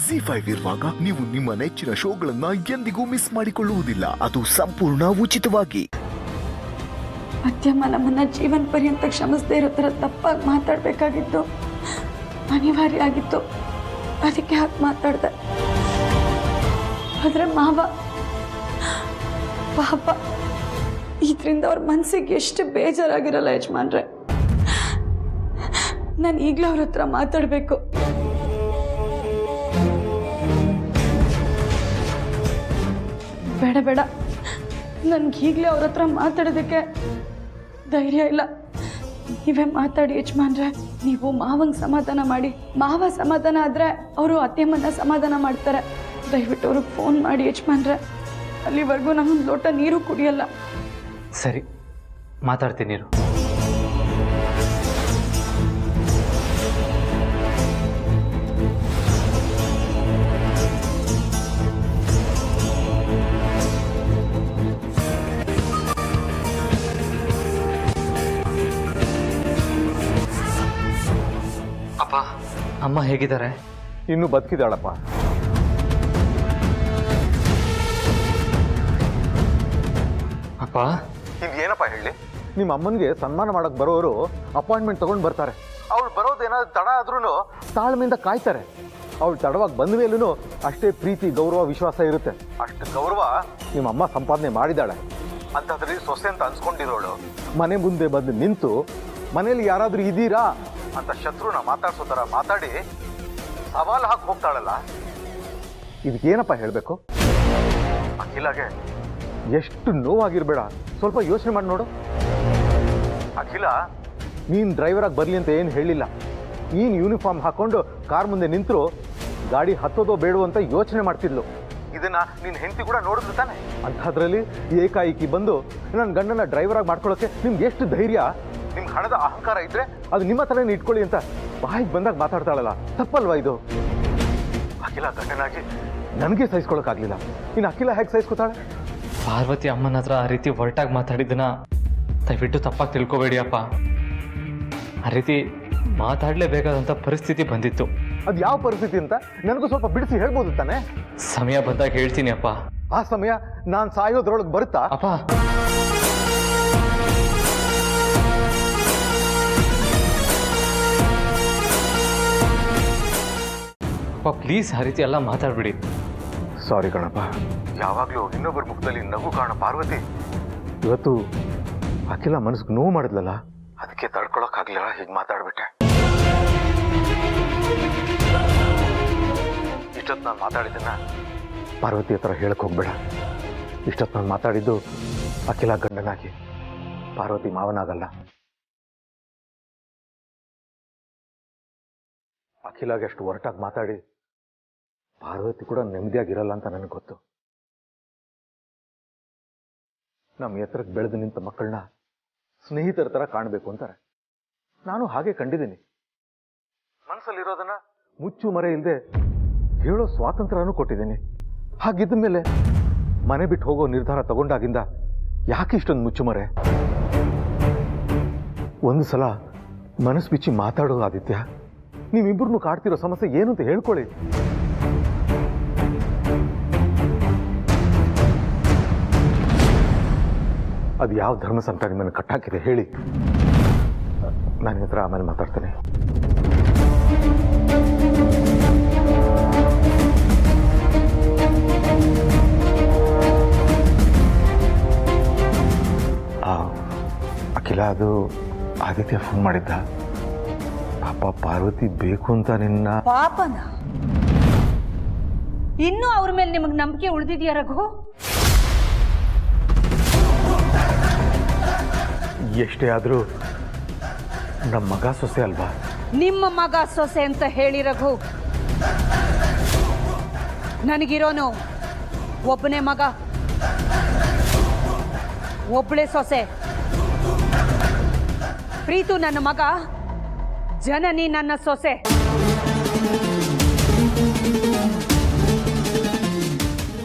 ZEE5 ಇರುವಾಗ ನೀವು ನಿಮ್ಮ ನೆಚ್ಚಿನ ಶೋಗಳನ್ನ ಎಂದಿಗೂ ಮಿಸ್ ಮಾಡಿಕೊಳ್ಳುವುದಿಲ್ಲ. ಅದು ಸಂಪೂರ್ಣ ಉಚಿತವಾಗಿ. ಮಧ್ಯಮ ನಮ್ಮನ್ನ ಜೀವನ ಪರ್ಯಂತ ಕ್ಷಮಿಸದೇ ಇರೋ ಥರ ತಪ್ಪಾಗಿ ಮಾತಾಡಬೇಕಾಗಿತ್ತು, ಅನಿವಾರ್ಯ ಆಗಿತ್ತು. ಅದಕ್ಕೆ ಹಾಗೆ ಮಾತಾಡ್ದೆ. ಆದರೆ ಮಾವ ಪಾಪ ಇದರಿಂದ ಅವ್ರ ಮನಸ್ಸಿಗೆ ಎಷ್ಟು ಬೇಜಾರಾಗಿರಲ್ಲ ಯಜಮಾನ್ರೆ. ನಾನು ಈಗಲೂ ಅವ್ರ ಹತ್ರ ಮಾತಾಡಬೇಕು. ಬೇಡ ಬೇಡ, ನನ್ಗೀಗಲೇ ಅವ್ರ ಹತ್ರ ಮಾತಾಡೋದಕ್ಕೆ ಧೈರ್ಯ ಇಲ್ಲ. ನೀವೇ ಮಾತಾಡಿ ಯಜಮಾನ್ರೆ. ನೀವು ಮಾವಂಗೆ ಸಮಾಧಾನ ಮಾಡಿ. ಮಾವ ಸಮಾಧಾನ ಆದರೆ ಅವರು ಅತ್ತೆಮ್ಮನ್ನ ಸಮಾಧಾನ ಮಾಡ್ತಾರೆ. ದಯವಿಟ್ಟು ಅವ್ರಿಗೆ ಫೋನ್ ಮಾಡಿ ಯಜಮಾನ್ರೆ. ಅಲ್ಲಿವರೆಗೂ ನಾನೊಂದು ಲೋಟ ನೀರು ಕುಡಿಯಲ್ಲ. ಸರಿ, ಮಾತಾಡ್ತೀನಿ ನೀರು. ಅಪ್ಪ, ಅಮ್ಮ ಹೇಗಿದ್ದಾರೆ? ಇನ್ನು ಬದುಕಿದಾಳಪ್ಪ. ಅಪ್ಪ, ಏನಪ್ಪ ಹೇಳಿ? ನಿಮ್ಮ ಅಮ್ಮನಿಗೆ ಸನ್ಮಾನ ಮಾಡಕ್ ಬರೋರು ಅಪಾಯಿಂಟ್ಮೆಂಟ್ ತಗೊಂಡು ಬರ್ತಾರೆ. ಅವಳು ಬರೋದೇನಾದ್ರು ತಡ ಆದ್ರೂ ತಾಳ್ಮೆಯಿಂದ ಕಾಯ್ತಾರೆ. ಅವಳು ತಡವಾಗಿ ಬಂದ ಮೇಲೂ ಅಷ್ಟೇ ಪ್ರೀತಿ, ಗೌರವ, ವಿಶ್ವಾಸ ಇರುತ್ತೆ. ಅಷ್ಟು ಗೌರವ ನಿಮ್ಮ ಅಮ್ಮ ಸಂಪಾದನೆ ಮಾಡಿದಾಳೆ. ಅಂಥದ್ರಲ್ಲಿ ಸೊಸೆ ಅಂತ ಅನ್ಸ್ಕೊಂಡಿರೋಳು ಮನೆ ಮುಂದೆ ಬಂದು ನಿಂತು ಮನೇಲಿ ಯಾರಾದ್ರೂ ಇದ್ದೀರಾ ಅಂತ ಶತ್ರುನ ಮಾತಾಡ್ಸೋ ಥರ ಮಾತಾಡಿ ಸವಾಲು ಹಾಕಿ ಹೋಗ್ತಾಳಲ್ಲ, ಇದಕ್ಕೇನಪ್ಪ ಹೇಳಬೇಕು? ಅಖಿಲಾಗೆ ಎಷ್ಟು ನೋವಾಗಿರ್ಬೇಡ, ಸ್ವಲ್ಪ ಯೋಚನೆ ಮಾಡಿ ನೋಡು. ಅಖಿಲ ನೀನು ಡ್ರೈವರಾಗಿ ಬರಲಿ ಅಂತ ಏನು ಹೇಳಿಲ್ಲ. ನೀನು ಯೂನಿಫಾರ್ಮ್ ಹಾಕೊಂಡು ಕಾರ್ ಮುಂದೆ ನಿಂತರು ಗಾಡಿ ಹತ್ತೋದೋ ಬೇಡೋ ಅಂತ ಯೋಚನೆ ಮಾಡ್ತಿದ್ಲು. ಇದನ್ನ ನಿನ್ನ ಹೆಂಡತಿ ಕೂಡ ನೋಡಿದ್ರು ತಾನೆ. ಅಂಥದ್ರಲ್ಲಿ ಏಕಾಏಕಿ ಬಂದು ನನ್ನ ಗಂಡನ ಡ್ರೈವರಾಗಿ ಮಾಡ್ಕೊಳ್ಳೋಕೆ ನಿಮ್ಗೆ ಎಷ್ಟು ಧೈರ್ಯ? ನಿಮ್ಗೆ ಹಣದ ಅಹಂಕಾರ ಇದ್ರೆ ಅದು ನಿಮ್ಮ ಹತ್ರನೇ ಇಟ್ಕೊಳ್ಳಿ ಅಂತ ಬಾಯಿಗೆ ಬಂದಾಗ ಮಾತಾಡ್ತಾಳಲ್ಲ, ತಪ್ಪಲ್ವಾ ಇದು? ಅಖಿಲ ಗಂಡನಾಗಿ ನನಗೆ ಸಹಿಸ್ಕೊಳಕ್ಕಾಗ್ಲಿಲ್ಲ, ಇನ್ನು ಅಖಿಲ ಹೇಗೆ ಸಹಿಸ್ಕೊತಾಳೆ? ಪಾರ್ವತಿ ಅಮ್ಮನ ಹತ್ರ ಆ ರೀತಿ ಹೊರಟಾಗಿ ಮಾತಾಡಿದ್ದನ್ನ ದಯವಿಟ್ಟು ತಪ್ಪಾಗಿ ತಿಳ್ಕೊಬೇಡಿ ಅಪ್ಪ. ಆ ರೀತಿ ಮಾತಾಡಲೇಬೇಕಾದಂಥ ಪರಿಸ್ಥಿತಿ ಬಂದಿತ್ತು. ಅದು ಯಾವ ಪರಿಸ್ಥಿತಿ ಅಂತ ನನಗೂ ಸ್ವಲ್ಪ ಬಿಡಿಸಿ ಹೇಳ್ಬೋದು ತಾನೆ? ಸಮಯ ಬಂದಾಗ ಹೇಳ್ತೀನಿ ಅಪ್ಪ. ಆ ಸಮಯ ನಾನು ಸಾಯೋದ್ರೊಳಗೆ ಬರುತ್ತಾ? ಅಪ್ಪ, ಅಪ್ಪ ಪ್ಲೀಸ್ ಆ ರೀತಿ ಎಲ್ಲ ಮಾತಾಡ್ಬಿಡಿ. ಸಾರಿ ಕಣಪ್ಪ. ಯಾವಾಗಲೂ ಇನ್ನೊಬ್ಬರ ಮುಖದಲ್ಲಿ ನಗು ಕಾಣ ಪಾರ್ವತಿ ಇವತ್ತು ಅಖಿಲ ಮನಸ್ಸಿಗೆ ನೋವು ಮಾಡಿದ್ಲಲ್ಲ, ಅದಕ್ಕೆ ತಡ್ಕೊಳಕ್ಕಾಗ್ಲಿಲ್ಲ, ಹೀಗೆ ಮಾತಾಡ್ಬಿಟ್ಟೆ. ಇಷ್ಟೊತ್ತು ನಾನು ಮಾತಾಡಿದ್ದನ್ನ ಪಾರ್ವತಿ ಹತ್ರ ಹೇಳಕ್ ಹೋಗ್ಬೇಡ. ಇಷ್ಟೊತ್ತು ನಾನು ಮಾತಾಡಿದ್ದು ಅಖಿಲ ಗಂಡನಾಗಿ, ಪಾರ್ವತಿ ಮಾವನಾಗಲ್ಲ. ಅಖಿಲಾಗೆ ಅಷ್ಟು ಒರಟಾಗಿ ಮಾತಾಡಿ ಪಾರ್ವತಿ ಕೂಡ ನೆಮ್ಮದಿಯಾಗಿರಲ್ಲ ಅಂತ ನನಗೆ ಗೊತ್ತು. ನಮ್ಮ ಎತ್ತರಕ್ಕೆ ಬೆಳೆದು ನಿಂತ ಮಕ್ಕಳನ್ನ ಸ್ನೇಹಿತರ ಥರ ಕಾಣಬೇಕು ಅಂತಾರೆ. ನಾನು ಹಾಗೆ ಕಂಡಿದ್ದೀನಿ. ಮನಸ್ಸಲ್ಲಿರೋದನ್ನ ಮುಚ್ಚು ಮರೆ ಇಲ್ಲದೆ ಹೇಳೋ ಸ್ವಾತಂತ್ರ್ಯನೂ ಕೊಟ್ಟಿದ್ದೀನಿ. ಹಾಗಿದ್ದ ಮೇಲೆ ಮನೆ ಬಿಟ್ಟು ಹೋಗೋ ನಿರ್ಧಾರ ತಗೊಂಡಾಗಿಂದ ಯಾಕೆ ಇಷ್ಟೊಂದು ಮುಚ್ಚುಮರೆ? ಒಂದು ಸಲ ಮನಸ್ಸು ಬಿಚ್ಚಿ ಮಾತಾಡೋ ಆದಿತ್ಯ, ನೀವಿಬ್ಬರನ್ನು ಕಾಡ್ತಿರೋ ಸಮಸ್ಯೆ ಏನು ಅಂತ ಹೇಳ್ಕೊಳ್ಳಿ. ಅದು ಯಾವ ಧರ್ಮ ಸಂತ ನಿಮ್ಮನ್ನು ಕಟ್ಟಾಕಿದೆ ಹೇಳಿ? ನನ್ನ ಹತ್ರ ಆಮೇಲೆ ಮಾತಾಡ್ತೇನೆ. ಅಖಿಲ, ಅದು ಆದಿತ್ಯ ಫೋನ್ ಮಾಡಿದ್ದ. ಪಾಪ ಪಾರ್ವತಿ ಬೇಕು ಅಂತ ನಿನ್ನ. ಪಾಪನ? ಇನ್ನೂ ಅವ್ರ ಮೇಲೆ ನಿಮಗೆ ನಂಬಿಕೆ ಉಳಿದಿದೆಯಾ ರಘು? ಎಷ್ಟೇ ಆದರೂ ನಮ್ಮ ಮಗ ಸೊಸೆ ಅಲ್ವಾ? ನಿಮ್ಮ ಮಗ ಸೊಸೆ ಅಂತ ಹೇಳಿ ರಘು. ನನಗಿರೋನು ಒಬ್ಬನೇ ಮಗ, ಒಬ್ಬಳೇ ಸೊಸೆ. ಪ್ರೀತು ನನ್ನ ಮಗ, ಜನನಿ ನನ್ನ ಸೊಸೆ.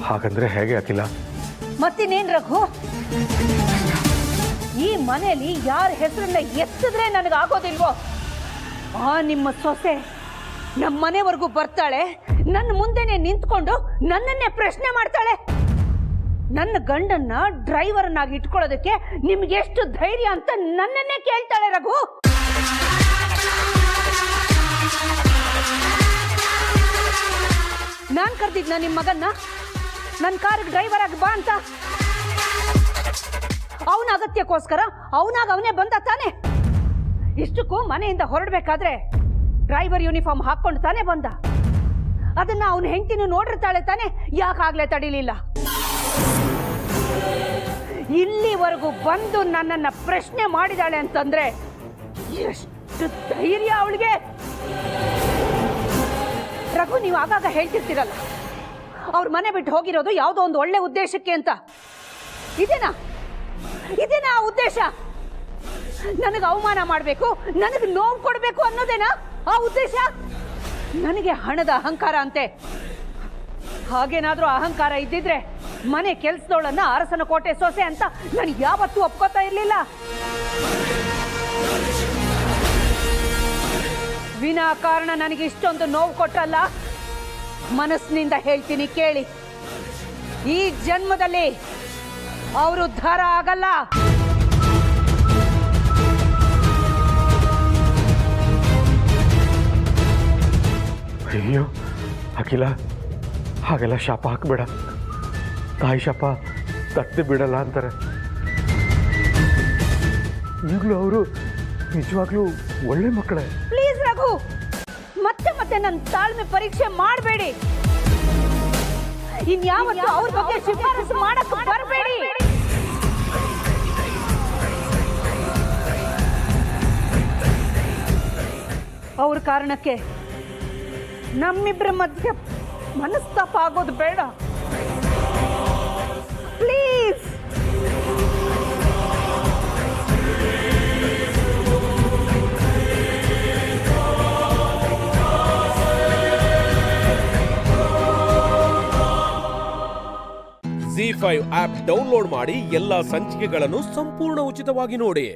ಹಾಗಂದ್ರೆ ಹೇಗೆ ಅಖಿಲ? ಮತ್ತಿನ್ನೇನ್ ರಘು? ಈ ಮನೆಯಲ್ಲಿ ಯಾರ ಹೆಸರನ್ನ ಎತ್ತಿದ್ರೆ ನನಗಾಗೋದಿಲ್ವೋ ಆ ನಿಮ್ಮ ಸೊಸೆ ನಮ್ಮ ಮನೆವರೆಗೂ ಬರ್ತಾಳೆ, ನನ್ನ ಮುಂದೆನೆ ನಿಂತ್ಕೊಂಡು ನನ್ನನ್ನೇ ಪ್ರಶ್ನೆ ಮಾಡ್ತಾಳೆ. ನನ್ನ ಗಂಡನ್ನ ಡ್ರೈವರ್ನಾಗಿ ಇಟ್ಕೊಳ್ಳೋದಕ್ಕೆ ನಿಮ್ಗೆ ಎಷ್ಟು ಧೈರ್ಯ ಅಂತ ನನ್ನನ್ನೇ ಕೇಳ್ತಾಳೆ ರಘು. ನಾನ್ ಕರ್ದಿದ್ನ ನಿಮ್ ಮಗನ್ನ ನನ್ನ ಕಾರಿಗೆ ಡ್ರೈವರ್ ಆಗಿ ಬಾ ಅಂತ? ಅವನ ಅಗತ್ಯಕ್ಕೋಸ್ಕರ ಅವನೇ ಬಂದ ತಾನೆ. ಇಷ್ಟಕ್ಕೂ ಮನೆಯಿಂದ ಹೊರಡ್ಬೇಕಾದ್ರೆ ಡ್ರೈವರ್ ಯೂನಿಫಾರ್ಮ್ ಹಾಕೊಂಡು ತಾನೇ ಬಂದ. ಅದನ್ನ ಅವನ ಹೆಂಡತಿನೂ ನೋಡಿರ್ತಾಳೆ ತಾನೆ, ಯಾಕಾಗ್ಲೇ ತಡಿಲಿಲ್ಲ? ಇಲ್ಲಿವರೆಗೂ ಬಂದು ನನ್ನನ್ನ ಪ್ರಶ್ನೆ ಮಾಡಿದಾಳೆ ಅಂತಂದ್ರೆ ಎಷ್ಟು ಧೈರ್ಯ ಅವಳಿಗೆ. ರಘು, ನೀವು ಆಗಾಗ ಹೇಳ್ತಿರ್ತೀರಲ್ಲ ಅವ್ರ ಮನೆ ಬಿಟ್ಟು ಹೋಗಿರೋದು ಯಾವುದೋ ಒಂದು ಒಳ್ಳೆ ಉದ್ದೇಶಕ್ಕೆ ಅಂತ. ಇದೇನಾ ಆ ಉದ್ದೇಶ? ನನಗೆ ಅವಮಾನ ಮಾಡಬೇಕು, ನನಗೆ ನೋವು ಕೊಡಬೇಕು ಅನ್ನೋದೇನಾ ಆ ಉದ್ದೇಶ? ನನಗೆ ಹಣದ ಅಹಂಕಾರ ಅಂತೆ. ಹಾಗೇನಾದ್ರೂ ಅಹಂಕಾರ ಇದ್ದಿದ್ರೆ ಮನೆ ಕೆಲ್ಸದವಳನ್ನ ಅರಸನ ಕೋಟೆ ಸೊಸೆ ಅಂತ ನಾನು ಯಾವತ್ತೂ ಒಪ್ಕೋತಾ ಇರ್ಲಿಲ್ಲ. ವಿನಾಕಾರಣ ನನಗೆ ಇಷ್ಟೊಂದು ನೋವು ಕೊಟ್ಟಲ್ಲ. ಮನಸ್ಸಿನಿಂದ ಹೇಳ್ತೀನಿ ಕೇಳಿ, ಈ ಜನ್ಮದಲ್ಲಿ ಅವರು ಉದ್ಧಾರ ಆಗಲ್ಲ. ಅಯ್ಯೋ ಅಖಿಲ, ಹಾಗೆಲ್ಲ ಶಾಪ ಹಾಕಬೇಡ. ತಾಯಿ ಶಾಪ ತತ್ತೆ ಬಿಡಲ್ಲ ಅಂತಾರೆ. ಈಗಲೂ ಅವರು ನಿಜವಾಗ್ಲೂ ಒಳ್ಳೆ ಮಕ್ಕಳೇ. ಪ್ಲೀಸ್ ರಘು, ಮತ್ತೆ ಮತ್ತೆ ನನ್ನ ತಾಳ್ಮೆ ಪರೀಕ್ಷೆ ಮಾಡಬೇಡಿ. ಇನ್ಯಾವತ್ತೂ ಅವ್ರ ಬಗ್ಗೆ ಶಿಫಾರಸು ಮಾಡಕ್ಕೆ ಬರಬೇಡಿ. ಅವ್ರ ಕಾರಣಕ್ಕೆ ನಮ್ಮಿಬ್ಬರ ಮಧ್ಯೆ ಮನಸ್ತಾಪ ಆಗೋದು ಬೇಡ. ಪ್ಲೀಸ್. ZEE5 ಆಪ್ ಡೌನ್ಲೋಡ್ ಮಾಡಿ ಎಲ್ಲಾ ಸಂಚಿಕೆಗಳನ್ನು ಸಂಪೂರ್ಣ ಉಚಿತವಾಗಿ ನೋಡಿ.